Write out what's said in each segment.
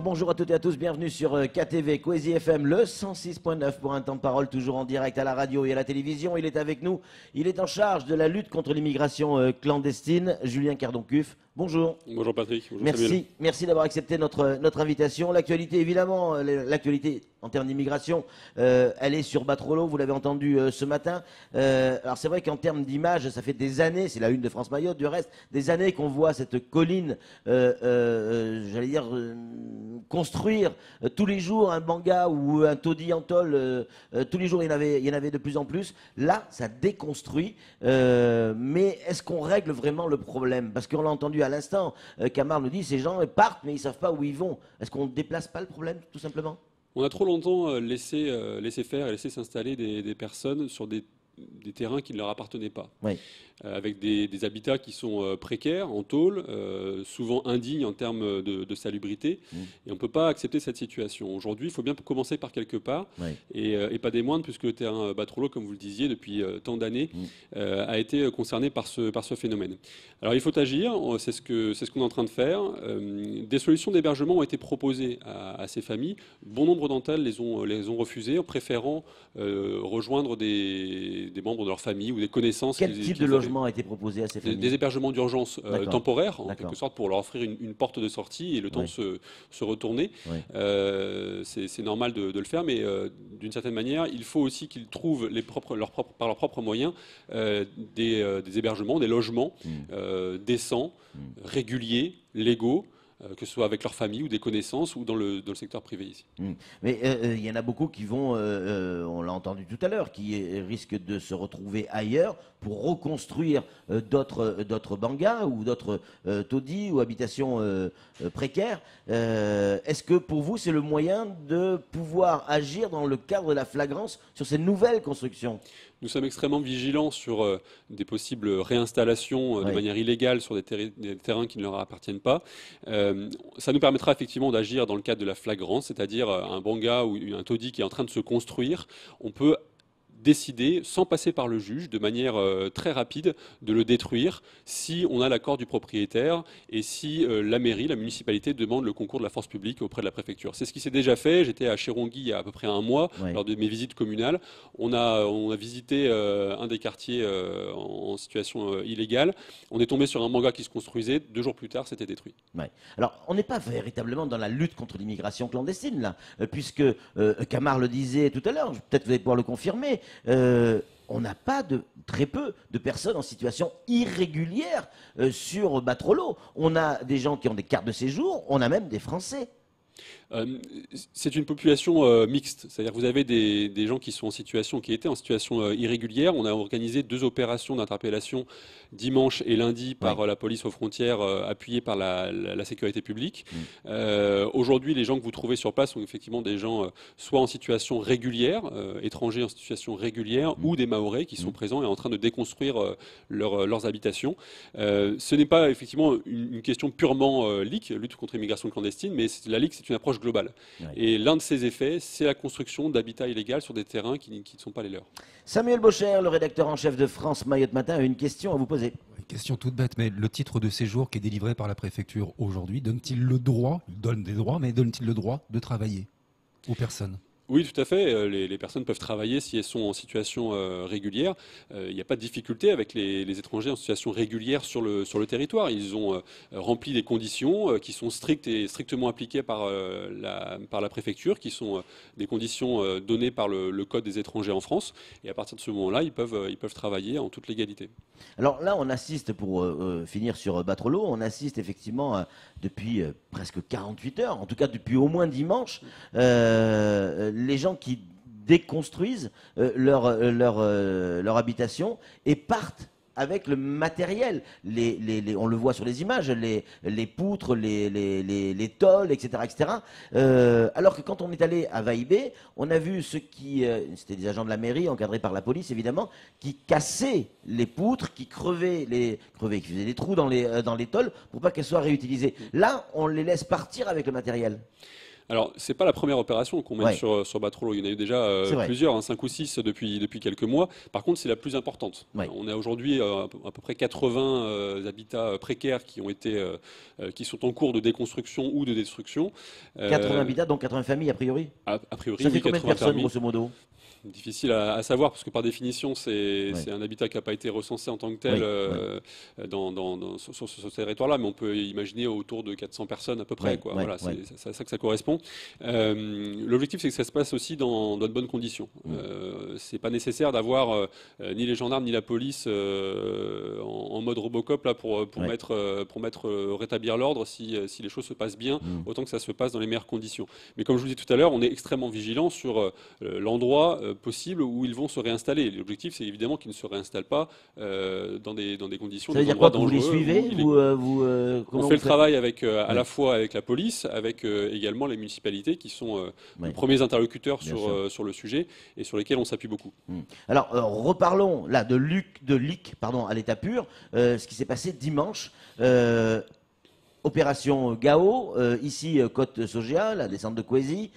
bonjour à toutes et à tous, bienvenue sur KTV, Coésie FM, le 106.9 pour un temps de parole, toujours en direct à la radio et à la télévision. Il est avec nous, il est en charge de la lutte contre l'immigration clandestine, Julien Cardoncuff. Bonjour. Bonjour Patrick. Bonjour merci d'avoir accepté notre invitation. L'actualité, évidemment, l'actualité en termes d'immigration, elle est sur Batrolo, vous l'avez entendu ce matin. Alors c'est vrai qu'en termes d'image, ça fait des années, c'est la une de France Mayotte, du reste, des années qu'on voit cette colline, j'allais dire, construire tous les jours un banga ou un taudis en tôle, tous les jours il y en avait de plus en plus. Là, ça déconstruit, mais est-ce qu'on règle vraiment le problème? Parce qu'on l'a entendu à l'instant, Camar nous dit, ces gens partent mais ils ne savent pas où ils vont. Est-ce qu'on ne déplace pas le problème, tout simplement? On a trop longtemps laissé faire et laissé s'installer des personnes sur des terrains qui ne leur appartenaient pas. Oui. Avec des habitats qui sont précaires, en tôle, souvent indignes en termes de salubrité. Et on ne peut pas accepter cette situation. Aujourd'hui, il faut bien commencer par quelque part, et pas des moindres, puisque le terrain Batrolo, comme vous le disiez, depuis tant d'années, a été concerné par ce phénomène. Alors il faut agir, c'est ce qu'on est en train de faire. Des solutions d'hébergement ont été proposées à ces familles. Bon nombre d'entre elles les ont refusées, en préférant rejoindre des membres de leur famille ou des connaissances. Quel type de logement a été proposé à ces familles? Des hébergements d'urgence temporaires, en quelque sorte, pour leur offrir une porte de sortie et le temps de se retourner. C'est normal de le faire, mais d'une certaine manière, il faut aussi qu'ils trouvent par leurs propres moyens des hébergements, des logements décents, réguliers, légaux, que ce soit avec leur famille ou des connaissances ou dans le secteur privé ici. Mais il y en a beaucoup qui vont, on l'a entendu tout à l'heure, qui risquent de se retrouver ailleurs pour reconstruire d'autres bangas ou d'autres taudis ou habitations précaires. Est-ce que pour vous, c'est le moyen de pouvoir agir dans le cadre de la flagrance sur ces nouvelles constructions? Nous sommes extrêmement vigilants sur des possibles réinstallations de manière illégale sur des terrains qui ne leur appartiennent pas. Ça nous permettra effectivement d'agir dans le cadre de la flagrance, c'est-à-dire un banga ou un taudis qui est en train de se construire. On peut décider, sans passer par le juge, de manière très rapide, de le détruire si on a l'accord du propriétaire et si la mairie, la municipalité demande le concours de la force publique auprès de la préfecture. C'est ce qui s'est déjà fait. J'étais à Chirongui il y a à peu près un mois lors de mes visites communales. On a visité un des quartiers en situation illégale. On est tombé sur un manga qui se construisait. 2 jours plus tard, c'était détruit. Alors, on n'est pas véritablement dans la lutte contre l'immigration clandestine, là, puisque Camar le disait tout à l'heure, peut-être vous allez pouvoir le confirmer, on n'a pas très peu de personnes en situation irrégulière sur Batrolo. On a des gens qui ont des cartes de séjour, on a même des Français. C'est une population mixte, c'est-à-dire que vous avez des gens qui étaient en situation irrégulière. On a organisé 2 opérations d'interpellation dimanche et lundi par la police aux frontières, appuyée par la sécurité publique. Aujourd'hui, les gens que vous trouvez sur place sont effectivement des gens soit en situation régulière, étrangers en situation régulière, ou des Mahorais qui sont présents et en train de déconstruire leurs habitations. Ce n'est pas effectivement une question purement LIC, lutte contre l'immigration clandestine, mais la LIC, c'est une approche globale. Et l'un de ses effets, c'est la construction d'habitats illégaux sur des terrains qui ne sont pas les leurs. Samuel Bocher, le rédacteur en chef de France Mayotte Matin, a une question à vous poser. Une question toute bête, mais le titre de séjour qui est délivré par la préfecture aujourd'hui, donne-t-il le droit, il donne des droits, mais donne-t-il le droit de travailler aux personnes? Oui, tout à fait. Les personnes peuvent travailler si elles sont en situation régulière. Il n'y a pas de difficulté avec les étrangers en situation régulière sur le territoire. Ils ont rempli des conditions qui sont strictes et strictement appliquées par la préfecture, qui sont des conditions données par le Code des étrangers en France. Et à partir de ce moment-là, ils peuvent travailler en toute légalité. Alors là, on assiste, pour finir sur Batrolo, on assiste effectivement depuis presque 48 heures, en tout cas depuis au moins dimanche, les gens qui déconstruisent leur habitation et partent avec le matériel. On le voit sur les images, les poutres, les tôles, etc. etc. Alors que quand on est allé à Vaïbé, on a vu ceux c'était des agents de la mairie, encadrés par la police évidemment, qui cassaient les poutres, qui qui faisaient des trous dans les tôles pour pas qu'elles soient réutilisées. Là, on les laisse partir avec le matériel. Alors, c'est pas la première opération qu'on mène sur Batrolo. Il y en a eu déjà plusieurs, hein, 5 ou 6 depuis quelques mois. Par contre, c'est la plus importante. On a aujourd'hui à peu près 80 habitats précaires qui sont en cours de déconstruction ou de destruction. 80 habitats, donc 80 familles a priori. A priori, ça fait combien de personnes, grosso modo? Difficile à savoir, parce que par définition, c'est un habitat qui n'a pas été recensé en tant que tel sur ce territoire-là, mais on peut imaginer autour de 400 personnes à peu près. C'est à ça que ça correspond. L'objectif, c'est que ça se passe aussi dans de bonnes conditions. C'est pas nécessaire d'avoir ni les gendarmes ni la police en mode Robocop là, pour rétablir l'ordre si les choses se passent bien, autant que ça se passe dans les meilleures conditions. Mais comme je vous disais tout à l'heure, on est extrêmement vigilant sur l'endroit possible où ils vont se réinstaller. L'objectif, c'est évidemment qu'ils ne se réinstallent pas dans des conditions. Ça veut dire quoi, que vous les suivez on fait le travail à la fois avec la police, avec également les municipalités qui sont les premiers interlocuteurs sur le sujet et sur lesquels on s'appuie beaucoup. Alors, reparlons là de Lic à l'état pur, ce qui s'est passé dimanche. Opération Gao, ici Côte Sogea, la descente de Kwezi,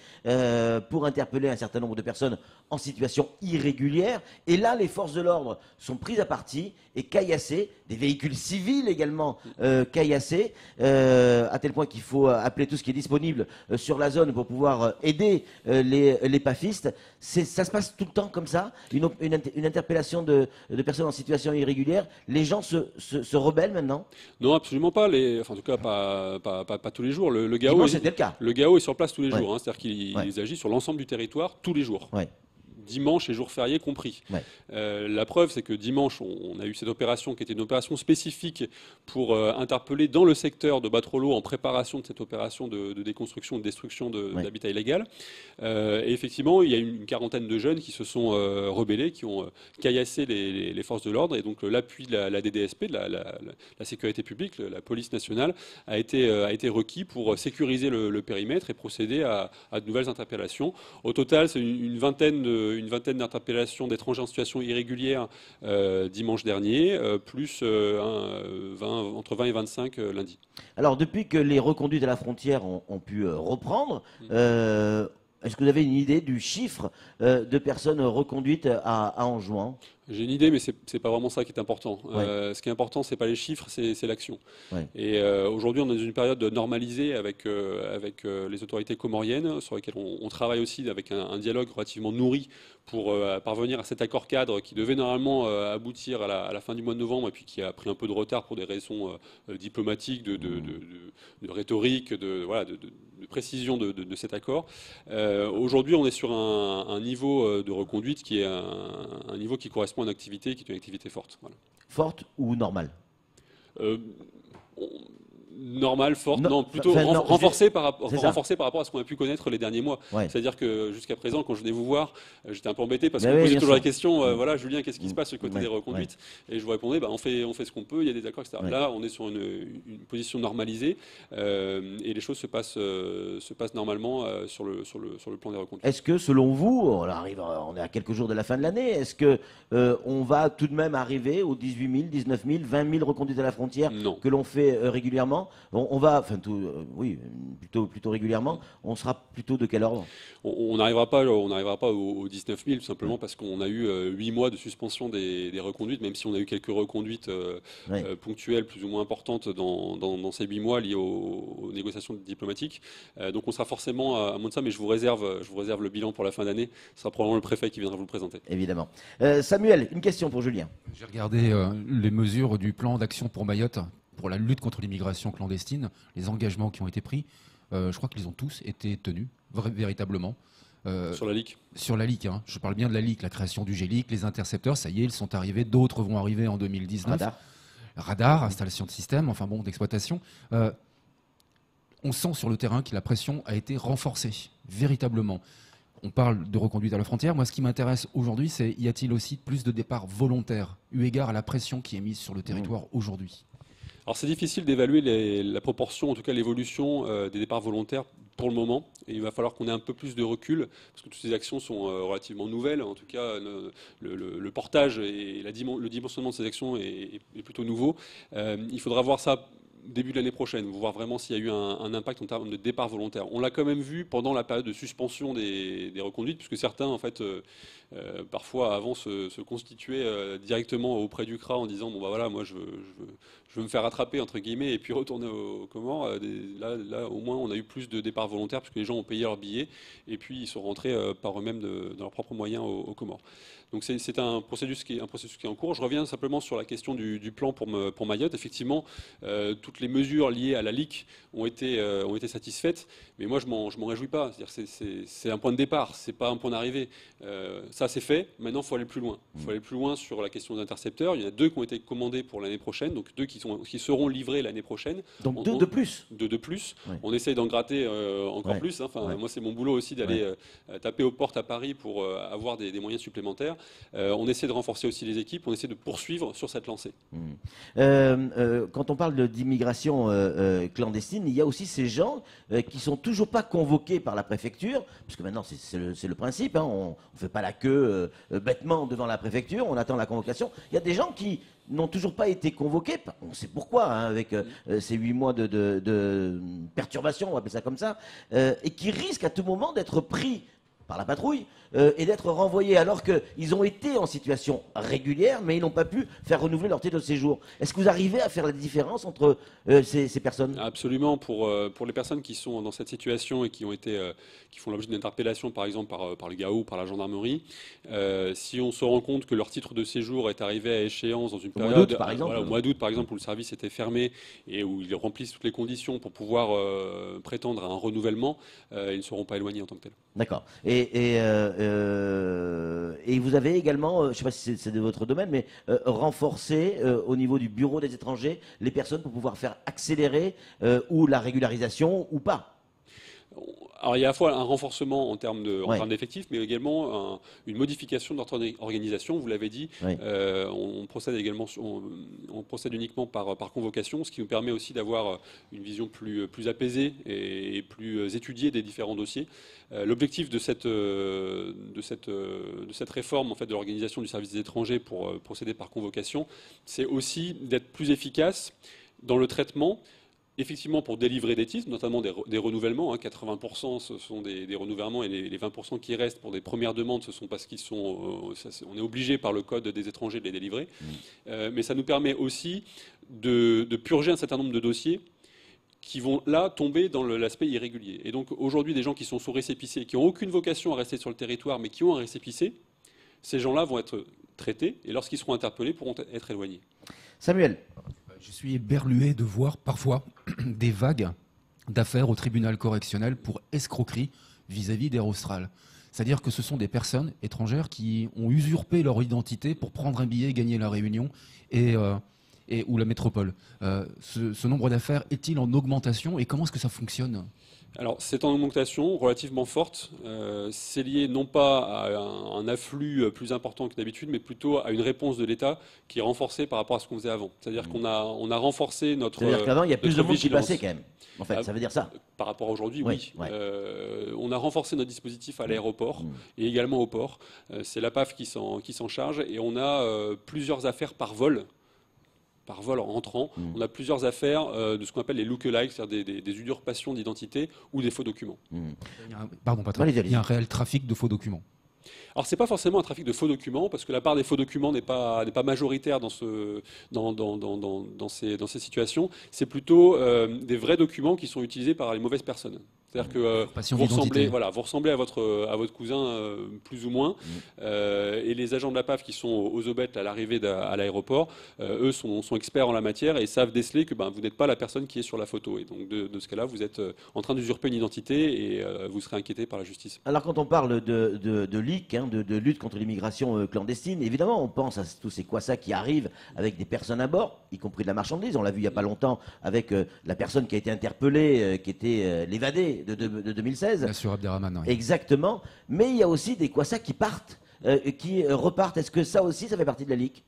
pour interpeller un certain nombre de personnes en situation irrégulière. Et là, les forces de l'ordre sont prises à partie et caillassées, des véhicules civils également caillassés, à tel point qu'il faut appeler tout ce qui est disponible sur la zone pour pouvoir aider les pafistes. Ça se passe tout le temps comme ça, une interpellation de personnes en situation irrégulière. Les gens se rebellent maintenant? Non, absolument pas. En tout cas, pas tous les jours. Le GAO c'était le cas. Le GAO est sur place tous les jours. Hein, c'est-à-dire qu'ils agissent sur l'ensemble du territoire tous les jours. Dimanche et jours fériés compris. La preuve, c'est que dimanche, on a eu cette opération qui était une opération spécifique pour interpeller dans le secteur de Batrolo en préparation de cette opération de déconstruction et de destruction d'habitat illégal. Et effectivement, il y a une quarantaine de jeunes qui se sont rebellés, qui ont caillassé les forces de l'ordre. Et donc l'appui de la DDSP, de la sécurité publique, la police nationale, a été requis pour sécuriser le périmètre et procéder à de nouvelles interpellations. Au total, c'est une vingtaine d'interpellations d'étrangers en situation irrégulière dimanche dernier, plus entre 20 et 25 lundi. Alors, depuis que les reconduites à la frontière ont pu reprendre, est-ce que vous avez une idée du chiffre de personnes reconduites à Anjouan? J'ai une idée, mais c'est pas vraiment ça qui est important. Ce qui est important, c'est pas les chiffres, c'est l'action. Et aujourd'hui, on est dans une période normalisée avec les autorités comoriennes, sur lesquelles on travaille aussi avec un dialogue relativement nourri pour parvenir à cet accord cadre qui devait normalement aboutir à la fin du mois de novembre, et puis qui a pris un peu de retard pour des raisons diplomatiques, de rhétorique, de précision de cet accord. Aujourd'hui, on est sur un niveau de reconduite qui est un niveau qui correspond à une activité qui est une activité forte. Voilà. Forte ou normale? Normale, forte, non, plutôt renforcée par rapport à ce qu'on a pu connaître les derniers mois. C'est-à-dire que jusqu'à présent, quand je venais vous voir, j'étais un peu embêté parce que vous posiez toujours la question, voilà, Julien, qu'est-ce qui se passe sur le côté des reconduites? Et je vous répondais, on fait ce qu'on peut, il y a des accords, etc. Là, on est sur une position normalisée et les choses se passent normalement sur le plan des reconduites. Est-ce que, selon vous, on est à quelques jours de la fin de l'année, est-ce que on va tout de même arriver aux 18 000, 19 000, 20 000 reconduites à la frontière que l'on fait régulièrement? On va, plutôt régulièrement. On sera plutôt de quel ordre? On n'arrivera pas aux 19 000, tout simplement parce qu'on a eu 8 mois de suspension des reconduites, même si on a eu quelques reconduites ponctuelles plus ou moins importantes dans ces 8 mois liées aux négociations diplomatiques. Donc on sera forcément à moins de ça, mais je vous réserve le bilan pour la fin d'année. Ce sera probablement le préfet qui viendra vous le présenter. Évidemment. Samuel, une question pour Julien. J'ai regardé les mesures du plan d'action pour Mayotte, pour la lutte contre l'immigration clandestine, les engagements qui ont été pris. Je crois qu'ils ont tous été tenus, véritablement. Sur la LIC. Sur la LIC, hein. Je parle bien de la LIC, la création du GELIC, les intercepteurs, ça y est, ils sont arrivés, d'autres vont arriver en 2019. Radar, installation de système, d'exploitation. On sent sur le terrain que la pression a été renforcée, véritablement. On parle de reconduite à la frontière. Moi, ce qui m'intéresse aujourd'hui, c'est y a-t-il aussi plus de départs volontaires, eu égard à la pression qui est mise sur le territoire aujourd'hui? Alors c'est difficile d'évaluer la proportion, en tout cas l'évolution des départs volontaires pour le moment. Et il va falloir qu'on ait un peu plus de recul, parce que toutes ces actions sont relativement nouvelles. En tout cas, le portage et le dimensionnement de ces actions est plutôt nouveau. Il faudra voir ça début de l'année prochaine, voir vraiment s'il y a eu un impact en termes de départ volontaire. On l'a quand même vu pendant la période de suspension des reconduites, puisque certains, en fait, parfois avant se constituaient directement auprès du CRA en disant bon bah voilà, moi je veux me faire attraper entre guillemets et puis retourner aux Comores. Là, au moins, on a eu plus de départs volontaires puisque les gens ont payé leur billet et puis ils sont rentrés par eux-mêmes dans leurs propres moyens aux Comores. Donc c'est un processus qui est en cours. Je reviens simplement sur la question du plan pour Mayotte. Effectivement, toutes les mesures liées à la LIC ont été satisfaites, mais moi je m'en réjouis pas. C'est un point de départ, c'est pas un point d'arrivée. Ça c'est fait. Maintenant, il faut aller plus loin. Il faut aller plus loin sur la question des intercepteurs. Il y en a 2 qui ont été commandés pour l'année prochaine, donc 2 qui seront livrés l'année prochaine. Donc 2 de plus. 2 de plus. Ouais. On essaye d'en gratter encore ouais. plus. Hein. Enfin, ouais. Moi, c'est mon boulot aussi d'aller taper aux portes à Paris pour avoir des moyens supplémentaires. On essaie de renforcer aussi les équipes, on essaie de poursuivre sur cette lancée. Quand on parle d'immigration clandestine, il y a aussi ces gens qui sont toujours pas convoqués par la préfecture, parce que maintenant c'est le principe, hein, on ne fait pas la queue bêtement devant la préfecture, on attend la convocation. Il y a des gens qui n'ont toujours pas été convoqués, on sait pourquoi, hein, avec ces 8 mois de perturbation, on va appeler ça comme ça, et qui risquent à tout moment d'être pris par la patrouille et d'être renvoyés alors qu'ils ont été en situation régulière mais ils n'ont pas pu faire renouveler leur titre de séjour. Est-ce que vous arrivez à faire la différence entre ces personnes? Absolument. Pour les personnes qui sont dans cette situation et qui font l'objet d'une interpellation par exemple par le GAO ou par la gendarmerie, si on se rend compte que leur titre de séjour est arrivé à échérence dans une période, au mois d'août par exemple, où le service était fermé et où ils remplissent toutes les conditions pour pouvoir prétendre à un renouvellement, ils ne seront pas éloignés en tant que tels. D'accord. Et vous avez également, je ne sais pas si c'est de votre domaine, mais renforcé au niveau du bureau des étrangers les personnes pour pouvoir faire accélérer ou la régularisation ou pas. Alors il y a à la fois un renforcement en termes d'effectifs, mais également une modification de notre organisation. Vous l'avez dit, on procède uniquement par convocation, ce qui nous permet aussi d'avoir une vision plus apaisée et plus étudiée des différents dossiers. L'objectif de cette réforme en fait, de l'organisation du service des étrangers pour procéder par convocation, c'est aussi d'être plus efficace dans le traitement. Effectivement, pour délivrer des titres, notamment des renouvellements, 80% ce sont des renouvellements et les 20% qui restent pour des premières demandes, ce sont parce on est obligé par le Code des étrangers de les délivrer. Mais ça nous permet aussi de purger un certain nombre de dossiers qui vont là tomber dans l'aspect irrégulier. Et donc aujourd'hui, des gens qui sont sous récépissé, qui n'ont aucune vocation à rester sur le territoire, mais qui ont un récépissé, ces gens-là vont être traités et lorsqu'ils seront interpellés, pourront être éloignés. Samuel. Je suis éberlué de voir parfois des vagues d'affaires au tribunal correctionnel pour escroquerie vis-à-vis d'Air Austral. C'est-à-dire que ce sont des personnes étrangères qui ont usurpé leur identité pour prendre un billet et gagner la Réunion ou la métropole. Ce nombre d'affaires est-il en augmentation et comment est-ce que ça fonctionne ? Alors, c'est en augmentation relativement forte. C'est lié non pas à un afflux plus important que d'habitude, mais plutôt à une réponse de l'État qui est renforcée par rapport à ce qu'on faisait avant. C'est-à-dire qu'on a renforcé notre. C'est-à-dire qu'avant, il y a plus de monde qui vigilance. passait quand même. En fait, ça veut dire ça. Par rapport à aujourd'hui, oui. Ouais. On a renforcé notre dispositif à l'aéroport et également au port. C'est la PAF qui s'en charge et on a plusieurs affaires par vol rentrant. On a plusieurs affaires de ce qu'on appelle les look-alike, c'est-à-dire des usurpations d'identité ou des faux documents. Pardon, Patrick, il y a un réel trafic de faux documents. Alors, ce n'est pas forcément un trafic de faux documents, parce que la part des faux documents n'est pas majoritaire dans ces situations. C'est plutôt des vrais documents qui sont utilisés par les mauvaises personnes. C'est-à-dire que vous ressemblez à votre cousin plus ou moins, et les agents de la PAF qui sont aux aubettes à l'arrivée à l'aéroport, eux sont experts en la matière et savent déceler que vous n'êtes pas la personne qui est sur la photo. Et donc de ce cas-là, vous êtes en train d'usurper une identité et vous serez inquiété par la justice. Alors quand on parle de LIC, de lutte contre l'immigration clandestine, évidemment on pense à tous ces quassas qui arrivent avec des personnes à bord, y compris de la marchandise. On l'a vu il n'y a pas longtemps avec la personne qui a été interpellée, qui était l'évadé de 2016. Bien sûr, Abderrahmane. Oui. Exactement. Mais il y a aussi des quassas qui partent, qui repartent. Est-ce que ça aussi, ça fait partie de la LIC ?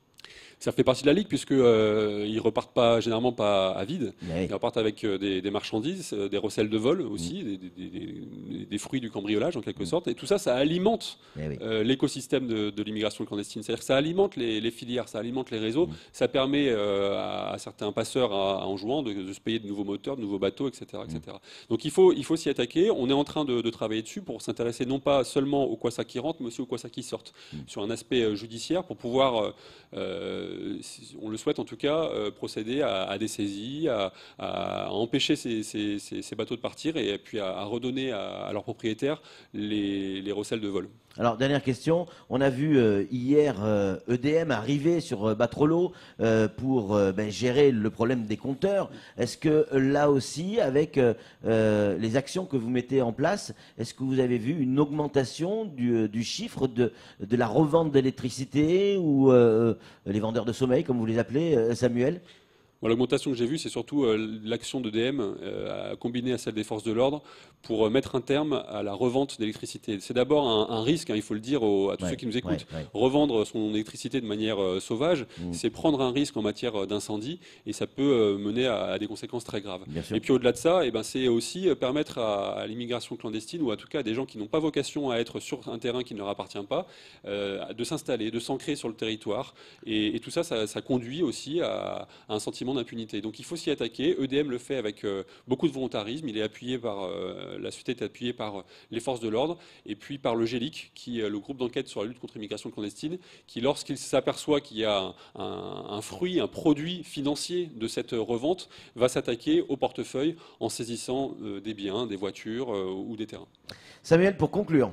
Ça fait partie de la ligue puisque ils repartent pas généralement pas à vide. Oui. Ils repartent avec des marchandises, des recels de vol aussi, des fruits du cambriolage en quelque sorte. Et tout ça, ça alimente Oui. l'écosystème de l'immigration clandestine. C'est-à-dire que ça alimente les filières, ça alimente les réseaux, ça permet à certains passeurs en jouant de se payer de nouveaux moteurs, de nouveaux bateaux, etc., etc. Donc il faut s'y attaquer. On est en train de travailler dessus pour s'intéresser non pas seulement aux Kwasa qui rentrent, mais aussi aux Kwasa qui sortent, sur un aspect judiciaire pour pouvoir on le souhaite en tout cas, procéder à des saisies, à empêcher ces bateaux de partir et puis à redonner à leurs propriétaires les recels de vol. Alors, dernière question. On a vu hier EDM arriver sur Batrolo pour gérer le problème des compteurs. Est-ce que là aussi, avec les actions que vous mettez en place, est-ce que vous avez vu une augmentation du chiffre de la revente d'électricité ou les vendeurs de sommeil, comme vous les appelez, Samuel ? L'augmentation que j'ai vue, c'est surtout l'action d'EDM combinée à celle des forces de l'ordre pour mettre un terme à la revente d'électricité. C'est d'abord un risque, il faut le dire à tous ceux qui nous écoutent. Revendre son électricité de manière sauvage, c'est prendre un risque en matière d'incendie et ça peut mener à des conséquences très graves. Et puis au-delà de ça, c'est aussi permettre à l'immigration clandestine ou en tout cas à des gens qui n'ont pas vocation à être sur un terrain qui ne leur appartient pas, de s'installer, de s'ancrer sur le territoire. Et tout ça, ça conduit aussi à un sentiment d'impunité. Donc il faut s'y attaquer. EDM le fait avec beaucoup de volontarisme. Il est appuyé par la société est appuyée par les forces de l'ordre et puis par le GELIC, qui est le groupe d'enquête sur la lutte contre l'immigration clandestine, qui lorsqu'il s'aperçoit qu'il y a un fruit, un produit financier de cette revente, va s'attaquer au portefeuille en saisissant des biens, des voitures ou des terrains. Samuel, pour conclure.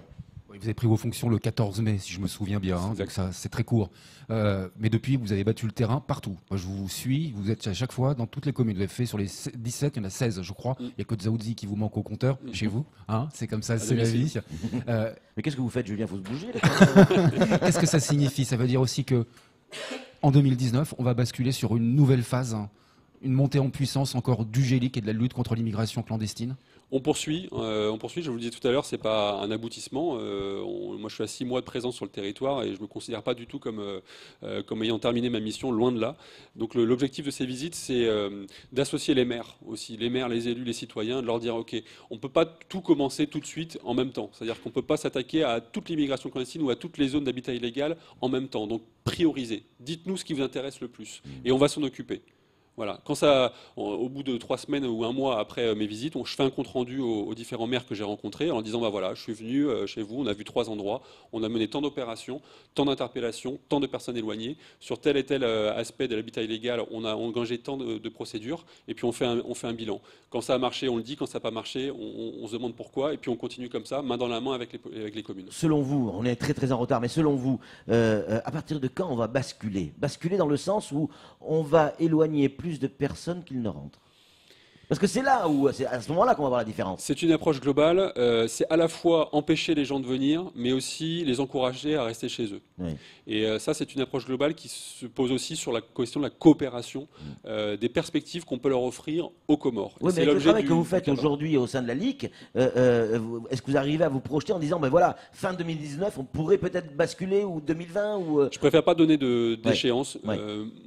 Vous avez pris vos fonctions le 14 mai, si je me souviens bien, donc ça, c'est très court. Mais depuis, vous avez battu le terrain partout. Moi, je vous suis, vous êtes à chaque fois dans toutes les communes. Vous avez fait sur les 17, il y en a 16, je crois. Il n'y a que Dzaoudzi qui vous manque au compteur, chez vous. C'est comme ça, c'est la vie. Mais qu'est-ce que vous faites, Julien? Il faut se bouger. Qu'est-ce que ça signifie? Ça veut dire aussi que en 2019, on va basculer sur une nouvelle phase, une montée en puissance encore du GELIC et de la lutte contre l'immigration clandestine. On poursuit, je vous le disais tout à l'heure, c'est pas un aboutissement. Moi, je suis à 6 mois de présence sur le territoire et je me considère pas du tout comme ayant terminé ma mission, loin de là. Donc l'objectif de ces visites, c'est d'associer les maires aussi, les maires, les élus, les citoyens, de leur dire, ok, on peut pas tout commencer tout de suite en même temps. C'est-à-dire qu'on peut pas s'attaquer à toute l'immigration clandestine ou à toutes les zones d'habitat illégal en même temps. Donc priorisez, dites-nous ce qui vous intéresse le plus et on va s'en occuper. Voilà. Au bout de 3 semaines ou un mois après mes visites, je fais un compte rendu aux différents maires que j'ai rencontrés en disant voilà, je suis venu chez vous, on a vu 3 endroits, on a mené tant d'opérations, tant d'interpellations, tant de personnes éloignées sur tel et tel aspect de l'habitat illégal, on a engagé tant de procédures et puis on fait un bilan. Quand ça a marché, on le dit, quand ça n'a pas marché, on se demande pourquoi et puis on continue comme ça, main dans la main avec les communes. Selon vous, on est très très en retard, mais selon vous, à partir de quand on va basculer? Basculer dans le sens où on va éloigner plus de personnes qu'il ne rentre. Parce que c'est à ce moment-là qu'on va voir la différence. C'est une approche globale. C'est à la fois empêcher les gens de venir, mais aussi les encourager à rester chez eux. Oui. Et ça, c'est une approche globale qui se pose aussi sur la question de la coopération, des perspectives qu'on peut leur offrir aux Comores. Oui, mais le travail que vous faites aujourd'hui au sein de la LIC, est-ce que vous arrivez à vous projeter en disant, voilà, fin 2019, on pourrait peut-être basculer, ou 2020 ou... Je préfère pas donner d'échéance. Ouais.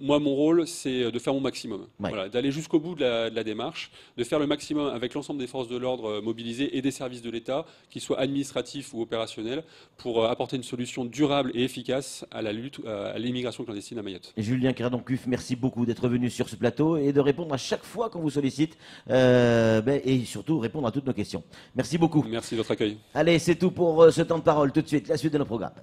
Moi, mon rôle, c'est de faire mon maximum. Ouais. Voilà, d'aller jusqu'au bout de la démarche, de faire le maximum avec l'ensemble des forces de l'ordre mobilisées et des services de l'État, qu'ils soient administratifs ou opérationnels, pour apporter une solution durable et efficace à la lutte à l'immigration clandestine à Mayotte. Et Julien Cardon-Cuff, merci beaucoup d'être venu sur ce plateau et de répondre à chaque fois qu'on vous sollicite et surtout répondre à toutes nos questions. Merci beaucoup. Merci de votre accueil. Allez, c'est tout pour ce temps de parole. Tout de suite, la suite de nos programmes.